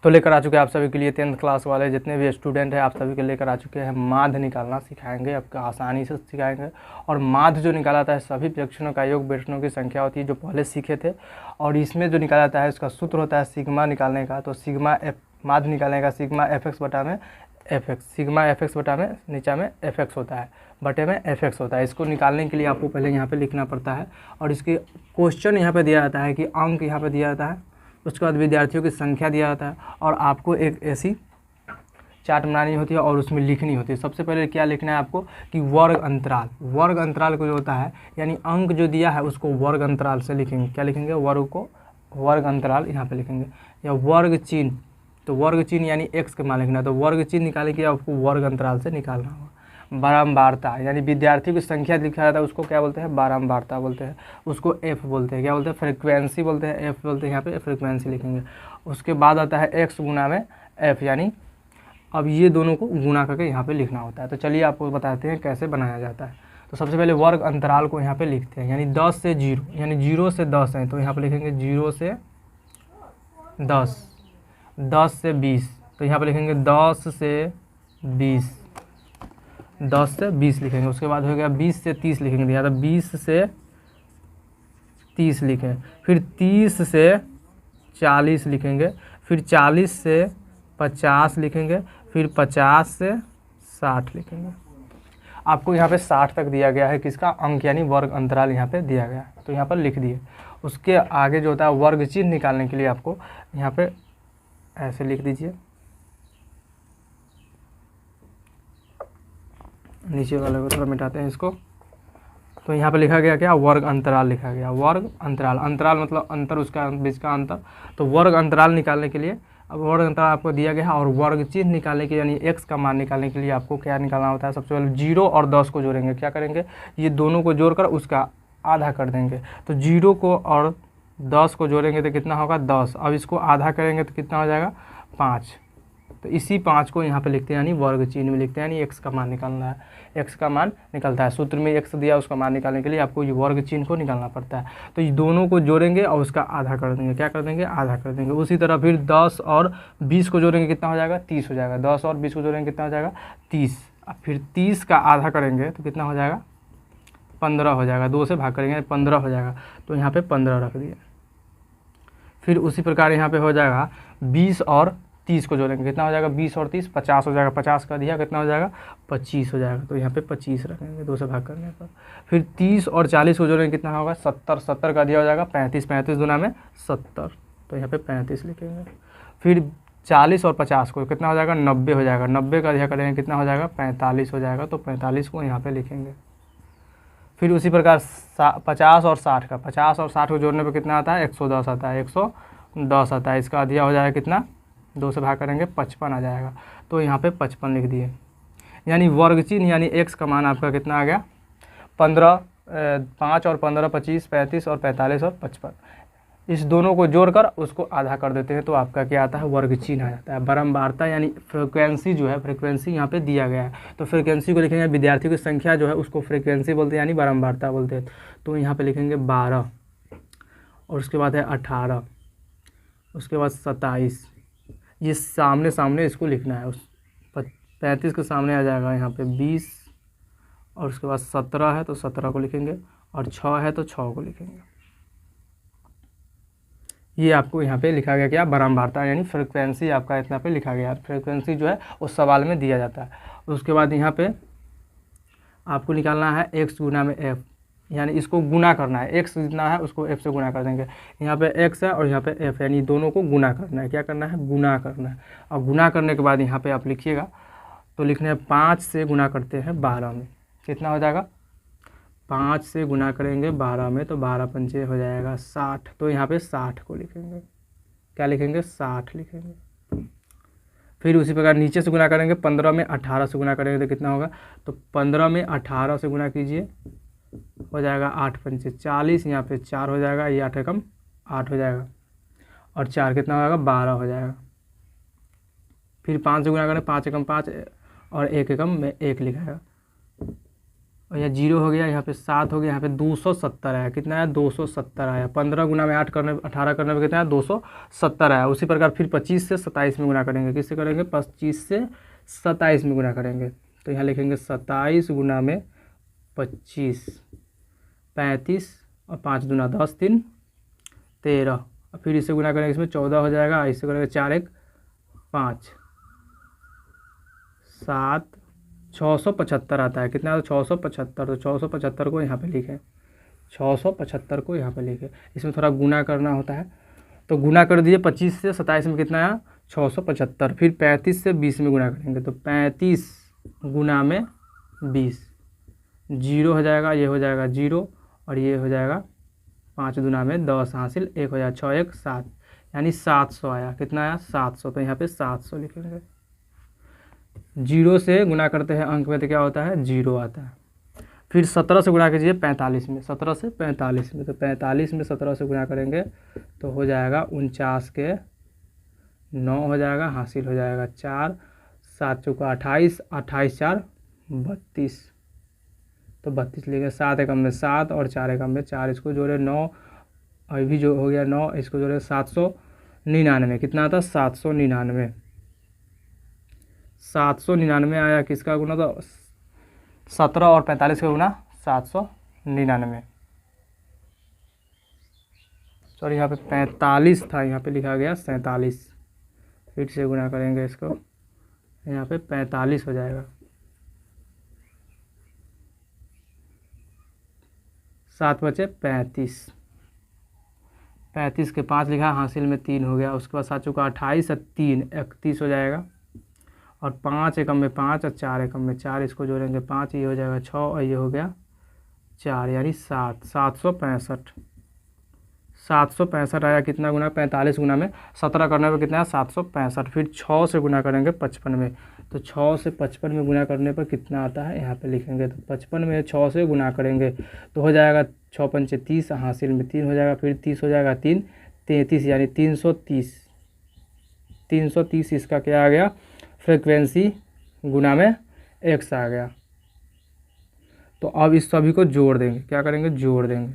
तो लेकर आ चुके हैं आप सभी के लिए 10th क्लास वाले जितने भी स्टूडेंट हैं, आप सभी के लेकर आ चुके हैं माध्य निकालना सिखाएंगे, आपको आसानी से सिखाएंगे। और माध्य जो निकाला जाता है सभी विलक्षणों का योग विलक्षणों की संख्या होती है जो पहले सीखे थे, और इसमें जो निकाला जाता है उसका सूत्र होता है सिग्मा निकालने का। तो सिग्मा एफ माध्य निकालने का सिग्मा एफ एक्स बटा में F x, sigma F x बटा में नीचा में एफ एक्स होता है, बटे में एफ एक्स होता है। इसको निकालने के लिए आपको पहले यहाँ पे लिखना पड़ता है, और इसके क्वेश्चन यहाँ पे दिया जाता है कि अंक यहाँ पे दिया जाता है, उसके बाद विद्यार्थियों की संख्या दिया जाता है, और आपको एक ऐसी चार्ट बनानी होती है और उसमें लिखनी होती है। सबसे पहले क्या लिखना है आपको कि वर्ग अंतराल, वर्ग अंतराल को जो होता है यानी अंक जो दिया है उसको वर्ग अंतराल से लिखेंगे। क्या लिखेंगे? वर्ग को वर्ग अंतराल यहाँ पे लिखेंगे, या वर्ग चिन्ह। तो वर्ग चिन्ह यानी एक्स के मान लिखना है, तो वर्ग चिन्ह निकालने के लिए आपको वर्ग अंतराल से निकालना होगा। बारंबारता यानी विद्यार्थियों की संख्या लिखा जाता है उसको क्या बोलते हैं? बारंबारता बोलते हैं, उसको एफ बोलते हैं। क्या बोलते हैं? फ्रीक्वेंसी बोलते हैं, एफ बोलते हैं। यहाँ पे फ्रीक्वेंसी लिखेंगे। उसके बाद आता है एक्स गुना में एफ, यानी अब ये दोनों को गुना करके यहाँ पे लिखना होता है। तो चलिए आपको बताते हैं कैसे बनाया जाता है। तो सबसे पहले वर्ग अंतराल को यहाँ पे लिखते हैं, यानी 10 से 0, यानी 0 से 10 है तो यहाँ पे लिखेंगे 0 से 10, 10 से 20 तो यहाँ पे लिखेंगे 10 से 20, 10 से 20 लिखेंगे। उसके बाद हो गया 20 से 30 लिखेंगे, या तो 20 से 30 लिखें। फिर 30 से 40 लिखेंगे, फिर 40 से 50 लिखेंगे, फिर 50 से 60 लिखेंगे। आपको यहाँ पे 60 तक दिया गया है किसका? अंक, यानी वर्ग अंतराल यहाँ पे दिया गया है, तो यहाँ पर लिख दिए। उसके आगे जो होता है वर्ग चिन्ह निकालने के लिए आपको यहाँ पे ऐसे लिख दीजिए, नीचे वाले को थोड़ा मिटाते हैं इसको। तो यहाँ पे लिखा गया क्या? वर्ग अंतराल लिखा गया, वर्ग अंतराल। अंतराल मतलब अंतर, उसका बीच का अंतर। तो वर्ग अंतराल निकालने के लिए अब वर्ग अंतराल आपको दिया गया है, और वर्ग चिन्ह निकालने के यानी एक्स का मान निकालने के लिए आपको क्या निकालना होता है? सबसे पहले 0 और 10 को जोड़ेंगे। क्या करेंगे? ये दोनों को जोड़कर उसका आधा कर देंगे। तो 0 को और 10 को जोड़ेंगे तो कितना होगा? 10। अब इसको आधा करेंगे तो कितना हो जाएगा? 5। तो इसी 5 को यहाँ पे लिखते हैं, यानी वर्ग चिन्ह में लिखते हैं, यानी एक्स का मान निकालना है। एक्स का मान निकलता है, सूत्र में एक्स दिया, उसका मान निकालने के लिए आपको ये वर्ग चिन्ह को निकालना पड़ता है। तो ये दोनों को जोड़ेंगे और उसका आधा कर देंगे। क्या कर देंगे? आधा कर देंगे। उसी तरह फिर 10 और 20 को जोड़ेंगे, कितना हो जाएगा? 30 हो जाएगा। 10 और 20 को जोड़ेंगे, कितना हो जाएगा? 30। अब फिर 30 का आधा करेंगे तो कितना हो जाएगा? 15 हो जाएगा। 2 से भाग करेंगे 15 हो जाएगा, तो यहाँ पर 15 रख दिए। फिर उसी प्रकार यहाँ पर हो जाएगा 20 और 30 को जोड़ेंगे, कितना हो जाएगा? 20 और 30 50 हो जाएगा। 50 का दिया, कितना हो जाएगा? 25 हो जाएगा, तो यहाँ पे 25 रखेंगे 2 से भाग करने पर। फिर 30 और 40 को जोड़ेंगे, कितना होगा? 70, 70 का दिया हो जाएगा 35, 35 दुना में 70, तो यहाँ पे 35 लिखेंगे। फिर 40 और 50 को कितना हो जाएगा? 90 हो जाएगा। 90 का दिया करेंगे, कितना हो जाएगा? 45 हो जाएगा, तो 45 को यहाँ पर लिखेंगे। फिर उसी प्रकार 50 और 60 का, 50 और 60 को जोड़ने पर कितना आता है? 110 आता है, 110 आता है। इसका दिया हो जाएगा कितना? 2 से भाग करेंगे 55 आ जाएगा, तो यहाँ पे 55 लिख दिए। यानी वर्ग चिन्ह यानी एक्स का मान आपका कितना आ गया? 15, 5 और 15 25, 35 और 45 और 55। इस दोनों को जोड़कर उसको आधा कर देते हैं, तो आपका क्या आता है? वर्ग चिन्ह आ जाता है। बारंबारता यानी फ्रीक्वेंसी जो है, फ्रीक्वेंसी यहाँ पे दिया गया है, तो फ्रीक्वेंसी को लिखेंगे, विद्यार्थियों की संख्या जो है उसको फ्रीक्वेंसी बोलते हैं, यानी बारंबारता बोलते हैं। तो यहाँ पे लिखेंगे 12, और उसके बाद है 18, उसके बाद 27। ये सामने सामने इसको लिखना है। उस 35 के सामने आ जाएगा यहाँ पे 20, और उसके बाद 17 है तो 17 को लिखेंगे, और 6 है तो 6 को लिखेंगे। ये आपको यहाँ पे लिखा गया क्या? बारंबारता यानी फ्रीक्वेंसी आपका इतना पे लिखा गया। फ्रीक्वेंसी जो है उस सवाल में दिया जाता है। उसके बाद यहाँ पे आपको निकालना है एक्स गुना में एफ, यानी इसको गुना करना है। एक्स जितना है उसको एफ से गुना कर देंगे। यहाँ पे एक्स है और यहाँ पे एफ, यानी दोनों को गुना करना है। क्या करना है? गुना करना है। और गुना करने के बाद यहाँ पे आप लिखिएगा, तो लिखने हैं 5 से गुना करते हैं 12 में, कितना हो जाएगा? 5 से गुना करेंगे 12 में, तो 12 पंचे हो जाएगा 60, तो यहाँ पे 60 को लिखेंगे। क्या लिखेंगे? 60 लिखेंगे। फिर उसी प्रकार नीचे से गुना करेंगे, 15 में 18 से गुना करेंगे तो कितना होगा? तो 15 में 18 से गुना कीजिए, हो जाएगा 8 पंचे 40, यहाँ पे 4 हो जाएगा, ये 8 एकम 8 हो जाएगा, और 4 कितना हो जाएगा? 12 हो जाएगा। फिर 5 से गुना करें, 5 एकम 5, और 1 एकम में 1 लिखाएगा, और यह 0 हो गया, यहाँ पे 7 हो गया, यहाँ पे 270 आया। कितना आया? 270 आया। 15 गुना में 18 करने में कितना आया? 270 आया। उसी प्रकार फिर 25 से 27 में गुना करेंगे। किससे करेंगे? 25 से 27 में गुना करेंगे। तो यहाँ लिखेंगे 27 गुना में 25, 35 और 5 दूना 10, 3 13। और फिर इससे गुना करेंगे, इसमें 14 हो जाएगा। इससे करेंगे 4 1 5 7, 675 आता है। कितना? 675। तो 675 को यहाँ पे लिखें, 675 को यहाँ पे लिखें। इसमें थोड़ा गुना करना होता है, तो गुना कर दिए। 25 से 27 में कितना आया? 675। फिर 35 से 20 में गुना करेंगे, तो 35 गुना में 20, 0 हो जाएगा, ये हो जाएगा 0 और ये हो जाएगा 5 दूना में 10 हासिल, 1 हो जाएगा, 6 1 7, यानी 700 आया। कितना आया? 700। तो यहाँ पे 700 लिखेंगे। 0 से गुना करते हैं अंक में तो क्या होता है? 0 आता है। फिर 17 से गुना कीजिए 45 में, 17 से 45 में, तो 45 में 17 से गुना करेंगे तो हो जाएगा 49 के 9 हो जाएगा, हासिल हो जाएगा 4, 7 चौका 28, 28 4 32, तो 32 लिखे। 7 एकम में 7 और 4 एकम में 4, इसको जोड़े 9, अभी जो हो गया 9, इसको जोड़े 799। कितना आता? 799। 799 आया। किसका गुना? तो 17 और 45 का गुना 799। सॉरी, यहाँ पे 45 था, यहाँ पे लिखा गया 47। फिर से गुना करेंगे इसको, यहाँ पे 45 हो जाएगा। 7 बचे 35, 35 के 5 लिखा, हासिल में 3 हो गया। उसके बाद 7 चौका 28 और 3 31 हो जाएगा। और 5 एकम में 5 और 4 एकम में 4, इसको जोड़ेंगे 5, ये हो जाएगा 6 और ये हो गया 4, यानी 7, 765। 765 आया। कितना गुना? 45 गुना में 17 करने पर कितना है? 765। फिर 6 से गुना करेंगे 55 में, तो 6 से 55 में गुना करने पर कितना आता है? यहाँ पे लिखेंगे। तो 55 में 6 से गुना करेंगे तो हो जाएगा 6 पंचे 30, हासिल में 3 हो जाएगा। फिर 30 हो जाएगा, 3 33, यानी 330। 330 इसका क्या आ गया? फ्रीक्वेंसी गुना में x आ गया। तो अब इस सभी को जोड़ देंगे। क्या करेंगे? जोड़ देंगे।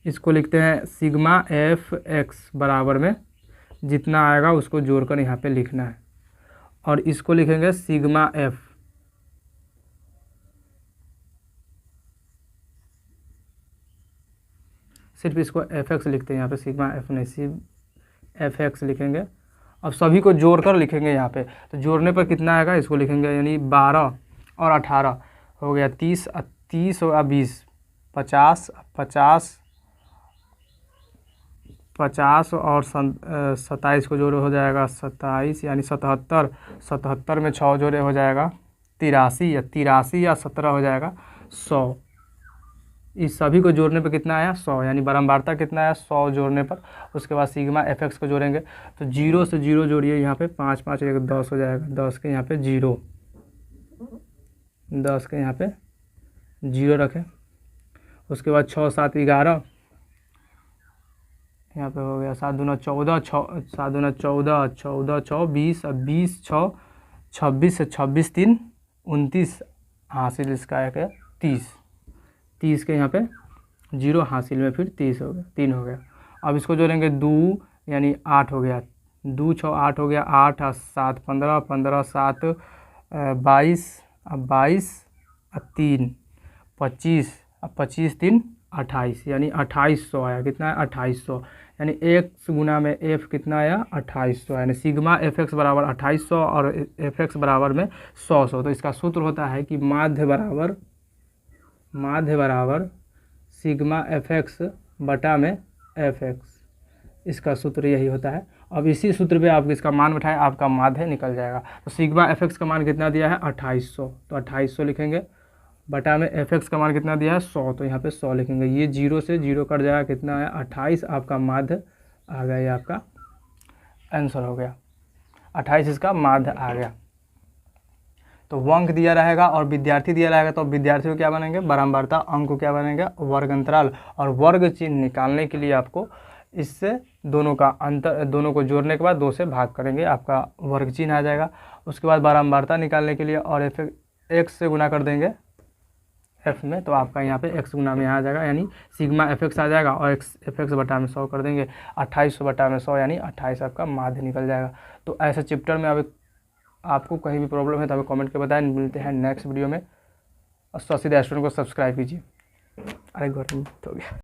इसको लिखते हैं सिग्मा एफ एक्स बराबर में जितना आएगा उसको जोड़कर यहाँ पे लिखना है, और इसको लिखेंगे सिग्मा एफ। सिर्फ इसको एफ एक्स लिखते हैं यहाँ पे, सिग्मा एफ नहीं, सिर्फ एफ एक्स लिखेंगे। अब सभी को जोड़कर लिखेंगे यहाँ पे, तो जोड़ने पर कितना आएगा इसको लिखेंगे, यानी 12 और 18 हो गया 30, 30 होगा 20, 50, 50 और 27 को जोड़े हो जाएगा 27, यानी 77, 77 में 6 जोड़े हो जाएगा 83, या 83 या 17 हो जाएगा 100। इस सभी को जोड़ने पर कितना आया? 100, यानी बारंबारता कितना आया? 100 जोड़ने पर। उसके बाद सिग्मा एफ एक्स को जोड़ेंगे, तो 0 से 0 जोड़िए यहाँ पे, 5 5 1 10 हो जाएगा, 10 के यहाँ पे 0, 10 के यहाँ पे 0 रखें। उसके बाद 6 7 11, यहाँ पे हो गया 7 दूना 14, 7 दूना 14, 14 6 20, अब 20 6 26 से 26 3 29, हासिल इसका है 30, 30 के यहाँ पे 0, हासिल में फिर 30 हो गया, 3 हो गया। अब इसको जोड़ेंगे 2, यानी 8 हो गया, 2 6 8 हो गया, 8 और 7 15, 15 7 22, अब 22 और 3 25, अब 25 3 28, यानी 2800 आया। कितना है? 2800, यानी x गुना में f कितना आया? 2800, यानी सिग्मा एफ एक्स बराबर 2800 और एफ एक्स बराबर में 100। तो इसका सूत्र होता है कि माध्य बराबर सिग्मा एफ एक्स बटा में एफ एक्स। इसका सूत्र यही होता है। अब इसी सूत्र पे आप इसका मान बैठाएं, आपका माध्य निकल जाएगा। तो सिग्मा एफ एक्स का मान कितना दिया है? 2800, तो 2800 लिखेंगे, बटा में एफ एक्स का मान कितना दिया है? 100, तो यहाँ पे 100 लिखेंगे। ये 0 से 0 कट जाएगा, कितना है? 28, आपका माध्य आ गया, ये आपका आंसर हो गया। 28 इसका माध्य आ गया। तो अंक दिया रहेगा और विद्यार्थी दिया रहेगा, तो विद्यार्थी को क्या बनेंगे? बारंबारता। अंक को क्या बनेगा? वर्ग अंतराल। और वर्ग चिन्ह निकालने के लिए आपको इससे दोनों का अंतर, दोनों को जोड़ने के बाद 2 से भाग करेंगे, आपका वर्ग चिन्ह आ जाएगा। उसके बाद बारंबारता निकालने के लिए और एक्स से गुना कर देंगे एफ में, तो आपका यहाँ पे एक्स गुना में यहाँ आ जाएगा, यानी सिग्मा एफ एक्स आ जाएगा और एक्स एफ एक्स बटा में 100 कर देंगे, 2800 बटा में 100 यानी 28 आपका माध्य निकल जाएगा। तो ऐसे चैप्टर में अब आपको कहीं भी प्रॉब्लम है तो हमें कमेंट के बताएं। मिलते हैं नेक्स्ट वीडियो में। और 180 रेस्टोरेंट को सब्सक्राइब कीजिए। अरे गवर्नमेंट हो गया।